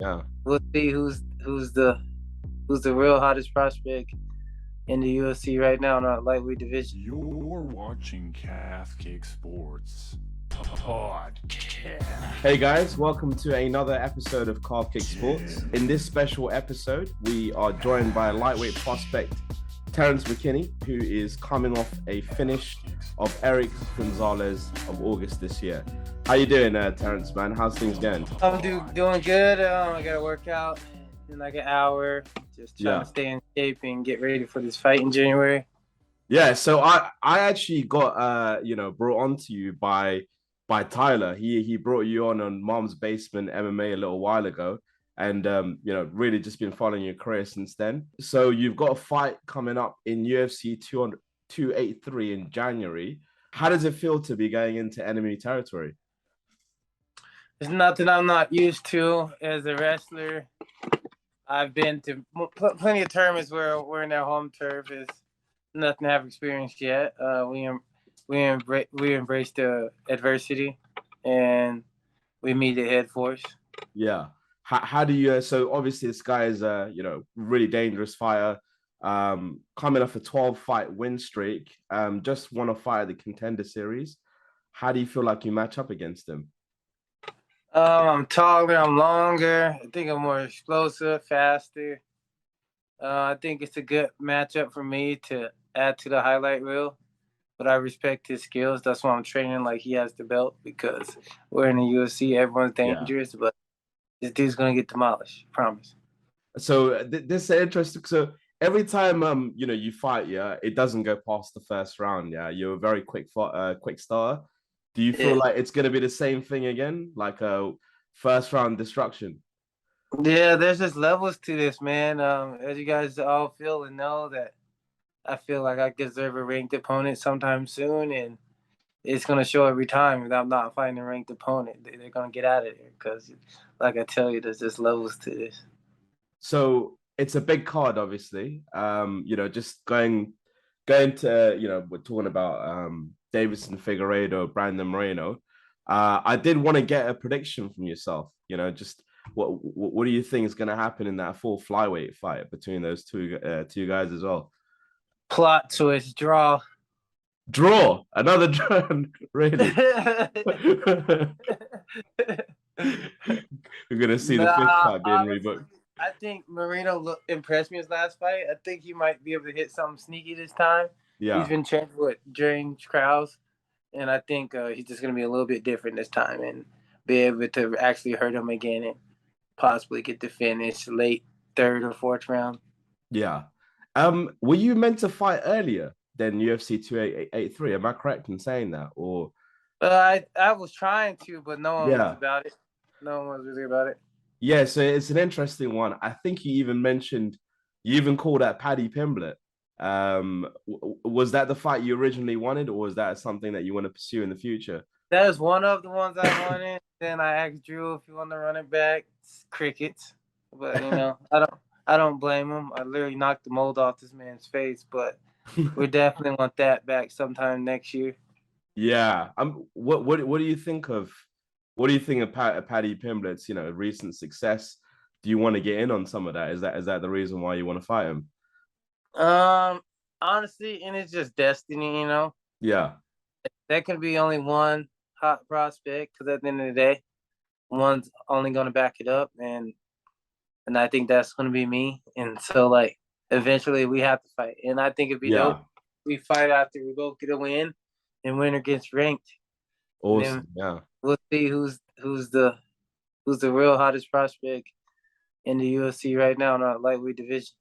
Yeah. We'll see who's the real hottest prospect in the UFC right now in our lightweight division. You're watching Calfkicksports podcast. Hey guys, welcome to another episode of Calfkicksports. In this special episode, we are joined by lightweight prospect Terrance Mckinney, who is coming off a finish of Eric Gonzalez of August this year. How you doing, Terrance, man? How's things going? I'm doing good. I got to work out in like an hour. Just trying to stay in shape and get ready for this fight in January. Yeah, so I actually got brought on to you by Tyler. He brought you on Mom's Basement MMA a little while ago, and really just been following your career since then. So you've got a fight coming up in UFC 283 in January. How does it feel to be going into enemy territory? It's nothing I'm not used to as a wrestler. I've been to plenty of tournaments where we're in their home turf. It's nothing I have experienced yet. We embrace the adversity, and we meet the head force. Yeah. How do you? So obviously this guy is really dangerous fighter. Coming off a 12-fight win streak. Just won a fight at the Contender Series. How do you feel like you match up against him? I'm taller, I'm longer. I think I'm more explosive, faster. I think it's a good matchup for me to add to the highlight reel. But I respect his skills. That's why I'm training like he has the belt, because we're in the UFC. Everyone's dangerous, but this dude's gonna get demolished. Promise. So this is interesting. So every time you fight, it doesn't go past the first round. Yeah, you're a very quick starter. Do you feel like it's gonna be the same thing again, like a first round destruction? Yeah, there's just levels to this, man. As you guys all feel and know, that I feel like I deserve a ranked opponent sometime soon, and it's gonna show every time that I'm not fighting a ranked opponent. They're gonna get out of there because, like I tell you, there's just levels to this. So it's a big card, obviously. Just going to we're talking about Davidson Figueiredo, Brandon Moreno. I did want to get a prediction from yourself. Just what do you think is going to happen in that full flyweight fight between those two guys as well? Plot twist, draw. Another draw, really? We're gonna see the fifth fight being rebooked. I think Moreno impressed me his last fight. I think he might be able to hit something sneaky this time. Yeah. He's been training with James Krause, and I think he's just going to be a little bit different this time and be able to actually hurt him again and possibly get the finish late third or fourth round. Yeah. Were you meant to fight earlier than UFC 283? Am I correct in saying that? Or I was trying to, but no one was about it. No one was really about it. Yeah, so it's an interesting one. I think you even called that Paddy Pimblett. Was that the fight you originally wanted, or was that something that you want to pursue in the future? That was one of the ones I wanted. Then I asked Drew if he wanted to run it back. It's crickets, but I don't blame him. I literally knocked the mold off this man's face, but we definitely want that back sometime next year. Yeah. What do you think of? What do you think of Paddy Pimblett's recent success? Do you want to get in on some of that? Is that the reason why you want to fight him? Honestly, and it's just destiny, Yeah. There can be only one hot prospect, because at the end of the day, one's only going to back it up, and I think that's going to be me. And so, like, eventually we have to fight, and I think it'd be dope. We fight after we both get a win, and winner gets ranked. Awesome. Yeah. We'll see who's the real hottest prospect in the UFC right now in our lightweight division.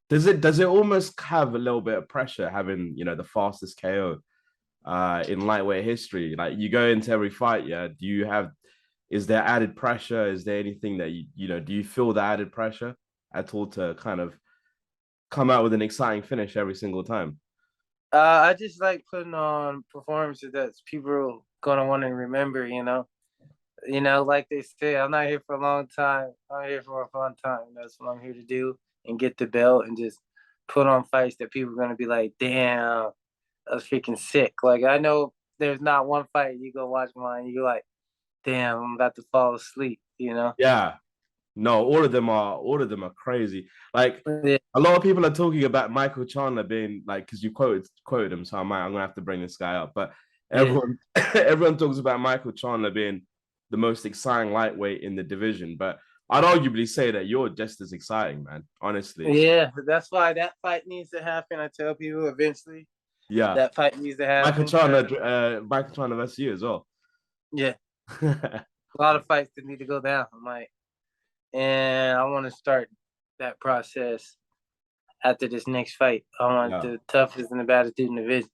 Does it almost have a little bit of pressure having the fastest KO in lightweight history? Like, you go into every fight, is there added pressure? Is there anything that do you feel the added pressure at all to kind of come out with an exciting finish every single time? I just like putting on performances that people are gonna want to remember. Like they say, I'm not here for a long time. I'm here for a fun time. That's what I'm here to do, and get the belt and just put on fights that people are gonna be like, damn, that was freaking sick. Like, I know there's not one fight you go watch mine, you're like, damn, I'm about to fall asleep. Yeah. No, all of them are crazy. Like Yeah, a lot of people are talking about Michael Chandler being like, because you quoted him, so I'm gonna have to bring this guy up. But yeah, everyone everyone talks about Michael Chandler being the most exciting lightweight in the division. But I'd arguably say that you're just as exciting, man. Honestly, yeah. That's why that fight needs to happen. I tell people eventually yeah. that fight needs to happen. Michael Chandler versus you as well. Yeah, a lot of fights that need to go down. I'm like, and I want to start that process after this next fight. I want Yeah, the toughest and the baddest dude in the division.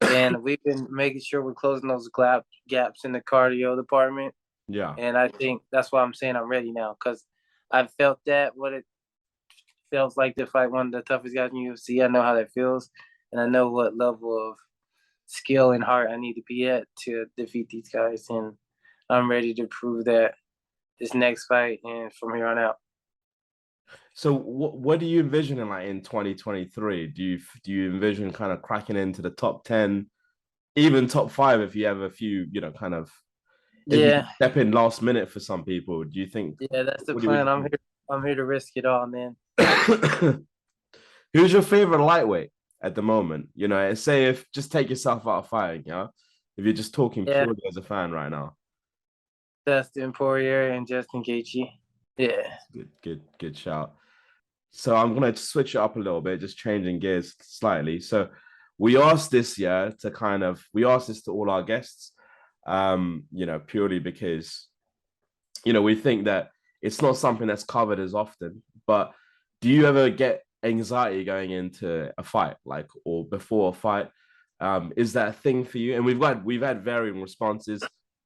And we've been making sure we're closing those gaps in the cardio department. yeah. And I think that's why I'm saying I'm ready now, because I felt that what it feels like to fight one of the toughest guys in UFC. I know how that feels, and I know what level of skill and heart I need to be at to defeat these guys. And I'm ready to prove that this next fight and from here on out. So what do you envision in 2023? Do you envision kind of cracking into the top 10, even top 5 if you have a few, kind of if you Yeah, step in last minute for some people? Do you think yeah, that's the what do plan. you I'm here to risk it all, man. Who's your favorite lightweight at the moment? Say if just take yourself out of fighting, yeah. If you're just talking Yeah, purely as a fan right now. Dustin Poirier and Justin Gaethje. Yeah, Good shout. So I'm gonna switch it up a little bit, just changing gears slightly. So we asked this year we asked this to all our guests, purely because we think that it's not something that's covered as often. But do you ever get anxiety going into a fight, like or before a fight? Is that a thing for you? And we've had varying responses.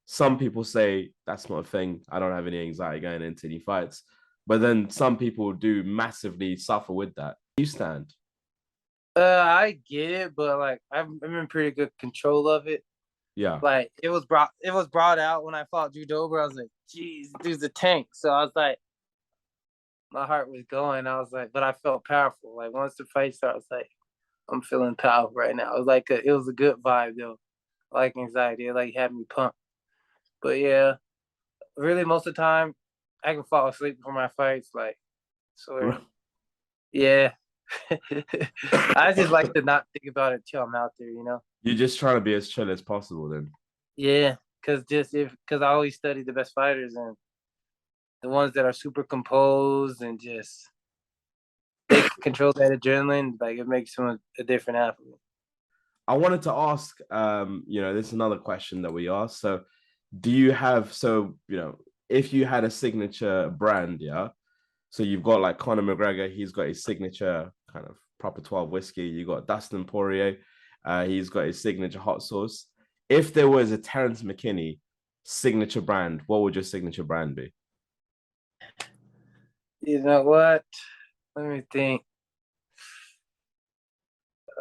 Some people say that's not a thing. I don't have any anxiety going into any fights. But then some people do massively suffer with that. You stand. I get it, but like I'm in pretty good control of it. Yeah. Like it was brought out when I fought Drew Dober. I was like, geez, dude's a tank. So I was like, my heart was going. I was like, but I felt powerful. Like once the fight started, I was like, I'm feeling powerful right now. It was like it was a good vibe though. I like anxiety. It like had me pumped. But yeah, really most of the time I can fall asleep before my fights. Like so yeah. I just like to not think about it till I'm out there, you know? You're just trying to be as chill as possible then. Yeah. Because I always study the best fighters and the ones that are super composed and just they can control that adrenaline, like it makes them a different athlete. I wanted to ask, this is another question that we asked. So do you have if you had a signature brand, yeah. So you've got like Conor McGregor, he's got his signature kind of proper 12 whiskey. You got Dustin Poirier, he's got his signature hot sauce. If there was a Terrance McKinney signature brand, what would your signature brand be? You know what? Let me think.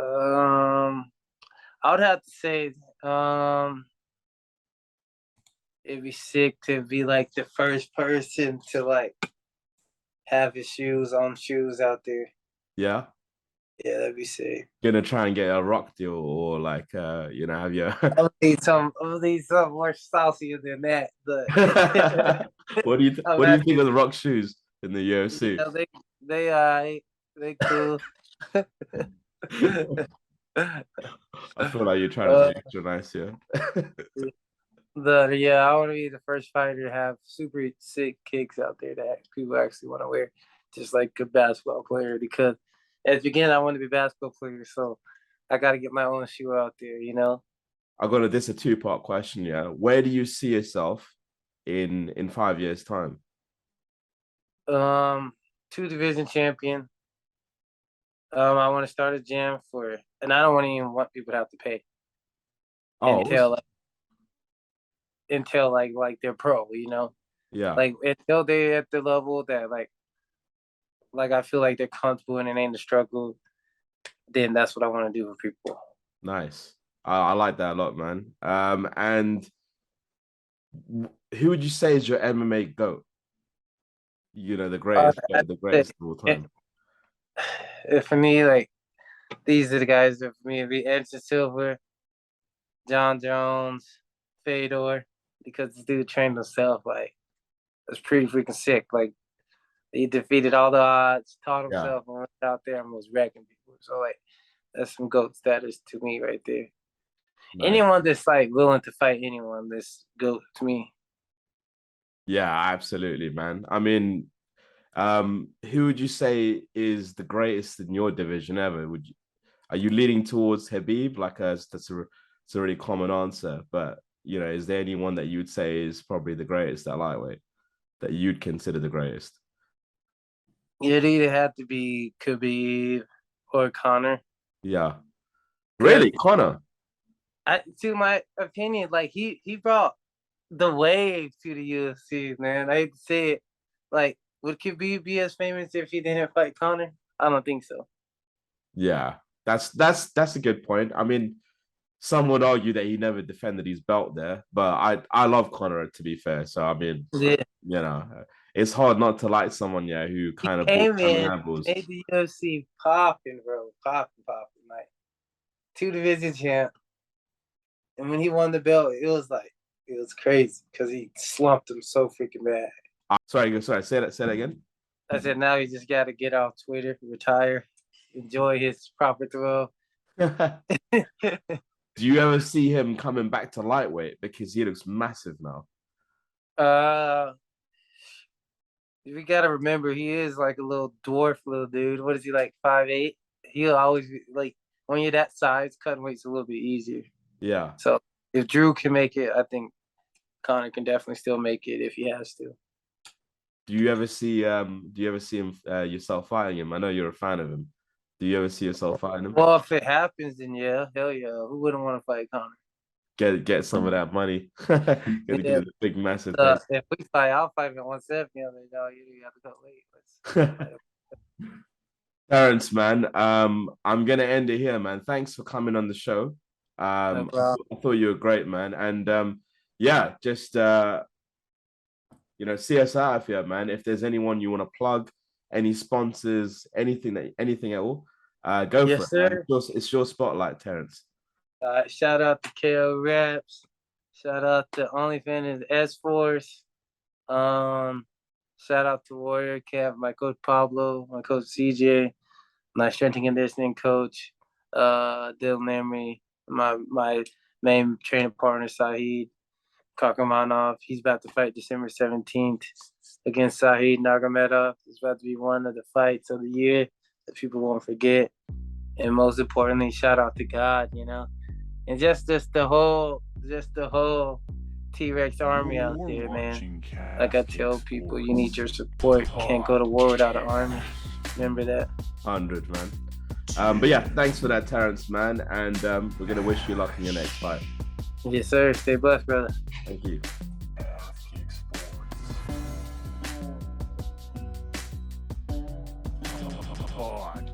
I would have to say, it'd be sick to be like the first person to like have his shoes out there. Yeah. Yeah, that'd be sick. Gonna try and get a rock deal or like have your I'm need something more saucier than that. But what do you think of the rock shoes in the UFC? yeah, they cool. I feel like you're trying to be extra nice here. Yeah, I want to be the first fighter to have super sick kicks out there that people actually want to wear, just like a basketball player. Because at the beginning, I want to be a basketball player, so I got to get my own shoe out there, you know. I got this a two-part question. Yeah, where do you see yourself in 5 years' time? 2 division champion. I want to start a gym and I don't even want people to have to pay Oh, until like they're pro, you know. yeah, Like until they at the level that like I feel like they're comfortable and it ain't a struggle, then that's what I want to do for people. nice. I like that a lot, man. And who would you say is your MMA goat? The greatest of all time. For me, like these are the guys that for me it'd be Edson Silver, John Jones, Fedor, because this dude trained himself. Like it's pretty freaking sick. Like He defeated all the odds, taught Yeah. himself, and went out there and was wrecking people. So like, that's some GOAT status to me right there. Nice. Anyone that's like willing to fight anyone, that's GOAT to me. Yeah, absolutely, man. I mean, who would you say is the greatest in your division ever? Are you leaning towards Khabib? Like, it's a really common answer, but you know, is there anyone that you would say is probably the greatest at lightweight that you'd consider the greatest? It'd either have to be Khabib or Conor. Yeah, really, Conor. To my opinion, like he brought the wave to the UFC, man. I hate to say it. Like, would Khabib be as famous if he didn't fight Conor? I don't think so. Yeah, that's a good point. I mean, some would argue that he never defended his belt there, but I love Conor, to be fair. So I mean, Yeah. you know, it's hard not to like someone, yeah, who kind of came in, handballs. made the UFC popping, bro, popping, like 2 division champ. And when he won the belt, it was crazy because he slumped him so freaking bad. Sorry, say that again. I said now he just got to get off Twitter, retire, enjoy his proper throw. Do you ever see him coming back to lightweight, because he looks massive now? We gotta remember he is like a little dwarf little dude. What is he, like 5'8"? He'll always be like, when you're that size, cutting weight's a little bit easier. Yeah. So if Drew can make it, I think Conor can definitely still make it if he has to. Do you ever see him yourself fighting him? I know you're a fan of him. Do you ever see yourself fighting him? Well, if it happens, then yeah, hell yeah. Who wouldn't want to fight Conor? Get some of that money. Get a big massive if we fight, I'll fight him at 170. You have to go late. Terrance, man, I'm gonna end it here, man. Thanks for coming on the show. No problem. I thought you were great, man. And yeah, just see us out of here, man. If there's anyone you want to plug, any sponsors, anything at all, go for it. Sir. It's your spotlight, Terrance. Shout out to KO Reps. Shout out to OnlyFans S-Force. Shout out to Warrior Camp, my coach Pablo, my coach CJ, my strength and conditioning coach, Dylan Emery, my main training partner Saeed Kakramanov. He's about to fight December 17th against Saeed Nurmagomedov. It's about to be one of the fights of the year that people won't forget. And most importantly, shout out to God, and just the whole T-Rex army out there, man. Like I tell people, you need your support. Can't go to war without an army. Remember that. 100, man. But yeah, thanks for that, Terrance, man. And we're gonna wish you luck in your next fight. Yes, sir. Stay blessed, brother. Thank you. Podcast.